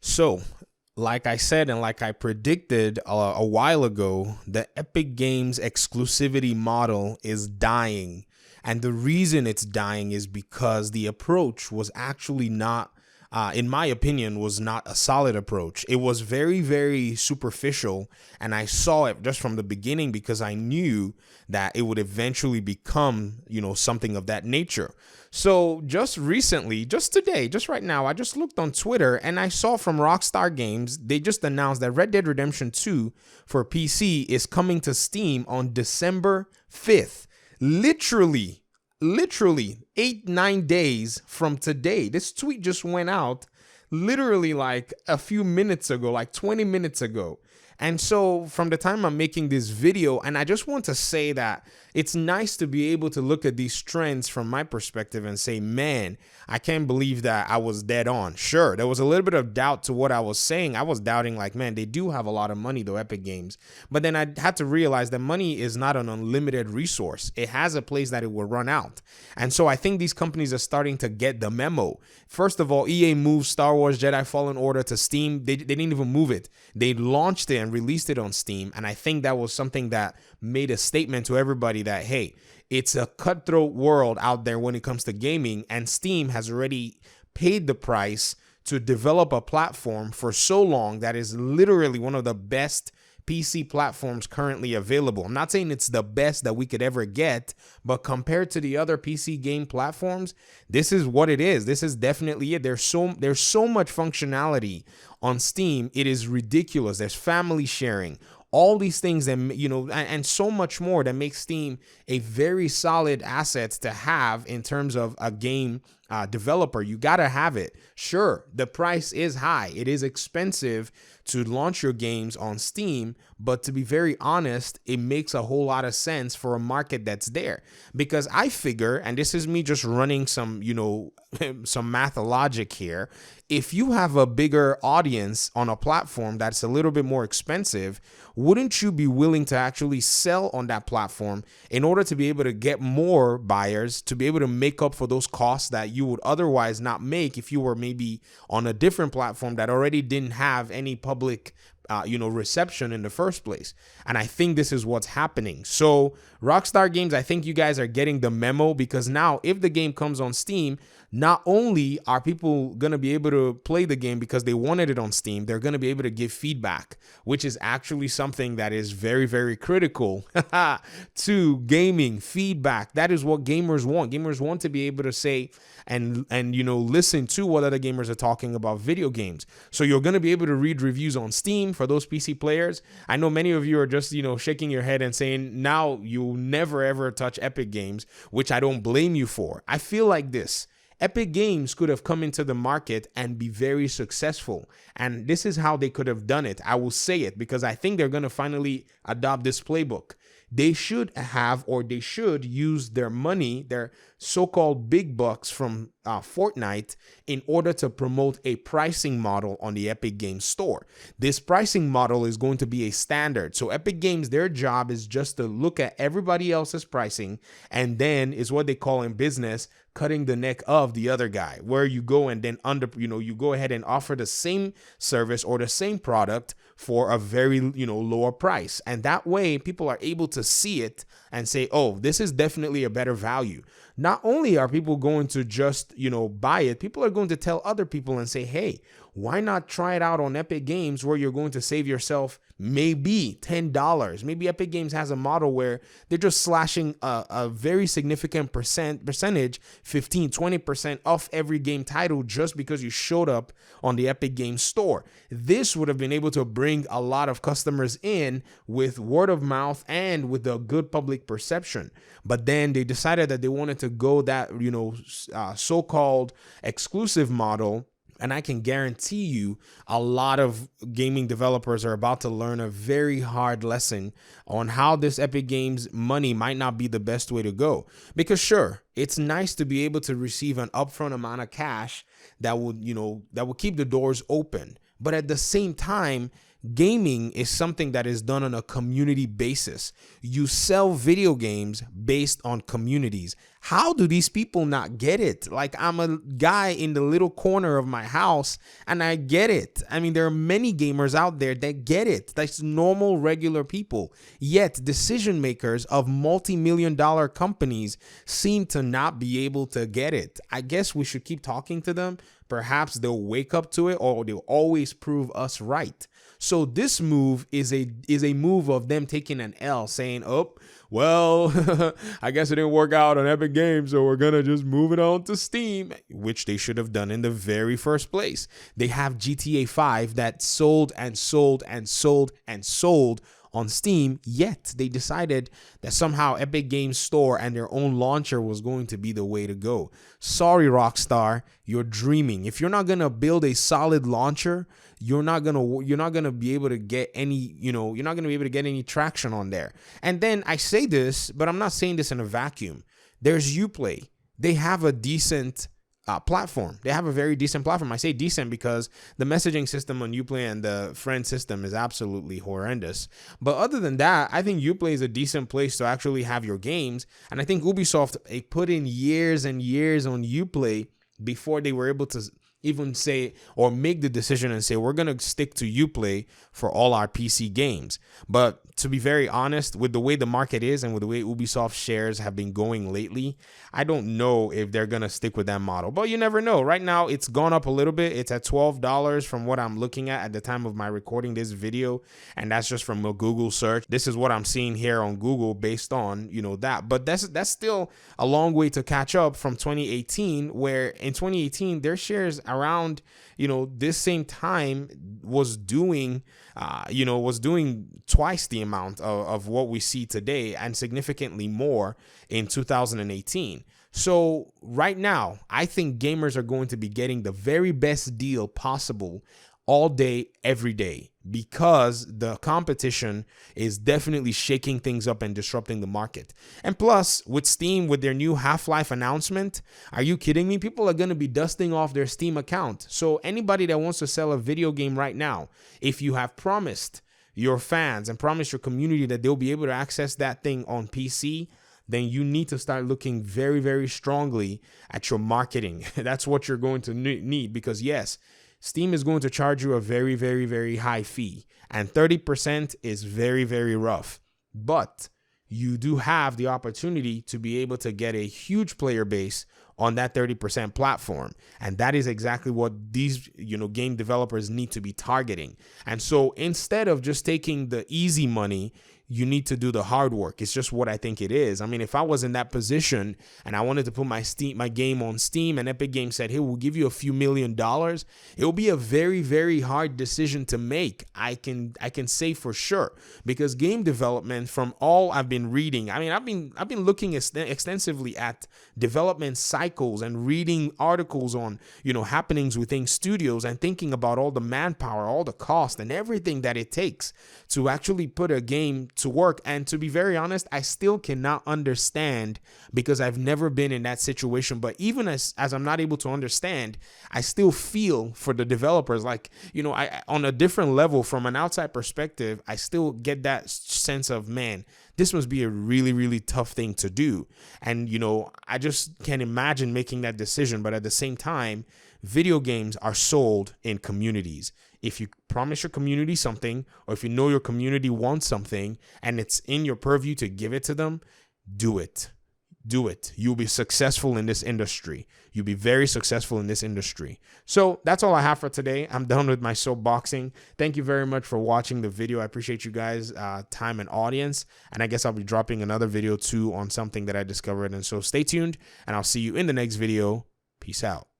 So, like I said, and like I predicted a while ago, the Epic Games exclusivity model is dying. And the reason it's dying is because the approach was actually not, in my opinion, was not a solid approach. It was very, very superficial. And I saw it just from the beginning because I knew that it would eventually become, something of that nature. So just recently, just today, just right now, I just looked on Twitter and I saw from Rockstar Games, they just announced that Red Dead Redemption 2 for PC is coming to Steam on December 5th. Literally 8-9 days from today. This tweet just went out literally like a few minutes ago, like 20 minutes ago. And so from the time I'm making this video, and I just want to say that it's nice to be able to look at these trends from my perspective and say, man, I can't believe that I was dead on. Sure, there was a little bit of doubt to what I was saying. I was doubting like, man, they do have a lot of money though, Epic Games. But then I had to realize that money is not an unlimited resource. It has a place that it will run out. And so I think these companies are starting to get the memo. First of all, EA moved Star Wars Jedi Fallen Order to Steam. They didn't even move it. They launched it and released it on Steam. And I think that was something that made a statement to everybody that, hey, it's a cutthroat world out there when it comes to gaming, and Steam has already paid the price to develop a platform for so long that is literally one of the best PC platforms currently available. I'm not saying it's the best that we could ever get, but compared to the other PC game platforms, this is what it is. This is definitely it. There's so much functionality on Steam. It is ridiculous. There's family sharing, all these things that, and so much more that makes Steam a very solid asset to have in terms of a game developer. You got to have it. Sure, the price is high. It is expensive to launch your games on Steam, but to be very honest, it makes a whole lot of sense for a market that's there. Because I figure, and this is me just running some, some math logic here, if you have a bigger audience on a platform that's a little bit more expensive, wouldn't you be willing to actually sell on that platform in order to be able to get more buyers, to be able to make up for those costs that you would otherwise not make if you were maybe on a different platform that already didn't have any public reception in the first place? And I think this is what's happening. So Rockstar Games, I think you guys are getting the memo, because now if the game comes on Steam, not only are people going to be able to play the game because they wanted it on Steam, they're going to be able to give feedback, which is actually something that is very, very critical to gaming. Feedback. That is what gamers want. Gamers want to be able to say and listen to what other gamers are talking about video games. So you're going to be able to read reviews on Steam for those PC players. I know many of you are just, shaking your head and saying now you'll never ever touch Epic Games, which I don't blame you for. I feel like this. Epic Games could have come into the market and be very successful. And this is how they could have done it. I will say it because I think they're going to finally adopt this playbook. They should have, or they should use their money, their so-called big bucks from Fortnite, in order to promote a pricing model on the Epic Games store. This pricing model is going to be a standard. So Epic Games, their job is just to look at everybody else's pricing, and then is what they call in business cutting the neck of the other guy, where you go and then you go ahead and offer the same service or the same product for a very, lower price. And that way people are able to see it and say, oh, this is definitely a better value. Not only are people going to just, buy it, people are going to tell other people and say, hey, why not try it out on Epic Games, where you're going to save yourself maybe $10. Maybe Epic Games has a model where they're just slashing a very significant percentage, 15, 20% off every game title just because you showed up on the Epic Games store. This would have been able to bring a lot of customers in with word of mouth and with a good public perception. But then they decided that they wanted to go that, so-called exclusive model. And I can guarantee you a lot of gaming developers are about to learn a very hard lesson on how this Epic Games money might not be the best way to go. Because sure, it's nice to be able to receive an upfront amount of cash that would keep the doors open. But at the same time, Gaming is something that is done on a community basis. You sell video games based on communities. How do these people not get it? Like, I'm a guy in the little corner of my house and I get it. I mean, there are many gamers out there that get it. That's normal, regular people. Yet decision makers of multi-million-dollar companies seem to not be able to get it. I guess we should keep talking to them. Perhaps they'll wake up to it, or they'll always prove us right. So this move is a move of them taking an L, saying, oh, well, I guess it didn't work out on Epic Games, so we're going to just move it on to Steam, which they should have done in the very first place. They have GTA 5 that sold and sold and sold and sold on Steam, yet they decided that somehow Epic Games Store and their own launcher was going to be the way to go. Sorry, Rockstar, you're dreaming. If you're not going to build a solid launcher, you're not going to be able to get any, you're not going to be able to get any traction on there. And then I say this, but I'm not saying this in a vacuum. There's Uplay. They have a decent platform. They have a very decent platform. I say decent because the messaging system on Uplay and the friend system is absolutely horrendous. But other than that, I think Uplay is a decent place to actually have your games. And I think Ubisoft put in years and years on Uplay before they were able to even say or make the decision and say, we're going to stick to Uplay for all our PC games. But to be very honest, with the way the market is and with the way Ubisoft shares have been going lately, I don't know if they're going to stick with that model. But you never know. Right now, it's gone up a little bit. It's at $12 from what I'm looking at the time of my recording this video. And that's just from a Google search. This is what I'm seeing here on Google based on, that. But that's still a long way to catch up from 2018, where in 2018, their shares around, this same time was doing twice the amount of what we see today and significantly more in 2018. So right now, I think gamers are going to be getting the very best deal possible all day, every day, because the competition is definitely shaking things up and disrupting the market. And plus, with Steam, with their new Half-Life announcement, are you kidding me? People are going to be dusting off their Steam account. So anybody that wants to sell a video game right now, if you have promised your fans and promised your community that they'll be able to access that thing on PC, then you need to start looking very, very strongly at your marketing. That's what you're going to need, because yes, Steam is going to charge you a very, very, very high fee, and 30% is very, very rough. But you do have the opportunity to be able to get a huge player base on that 30% platform. And that is exactly what these, game developers need to be targeting. And so instead of just taking the easy money, you need to do the hard work. It's just what I think it is. I mean, if I was in that position and I wanted to put my game on Steam and Epic Games said, hey, we'll give you a few $1 million, it will be a very, very hard decision to make. I can say for sure, because game development, from all I've been reading, I mean, I've been looking extensively at development cycles and reading articles on, happenings within studios and thinking about all the manpower, all the cost and everything that it takes to actually put a game to work. And to be very honest, I still cannot understand, because I've never been in that situation. But even as I'm not able to understand, I still feel for the developers. Like, I on a different level, from an outside perspective, I still get that sense of, man, this must be a really, really tough thing to do. And, I just can't imagine making that decision. But at the same time, video games are sold in communities. If you promise your community something, or if you know your community wants something and it's in your purview to give it to them, do it. Do it. You'll be successful in this industry. You'll be very successful in this industry. So that's all I have for today. I'm done with my soapboxing. Thank you very much for watching the video. I appreciate you guys' time and audience. And I guess I'll be dropping another video too on something that I discovered. And so stay tuned, and I'll see you in the next video. Peace out.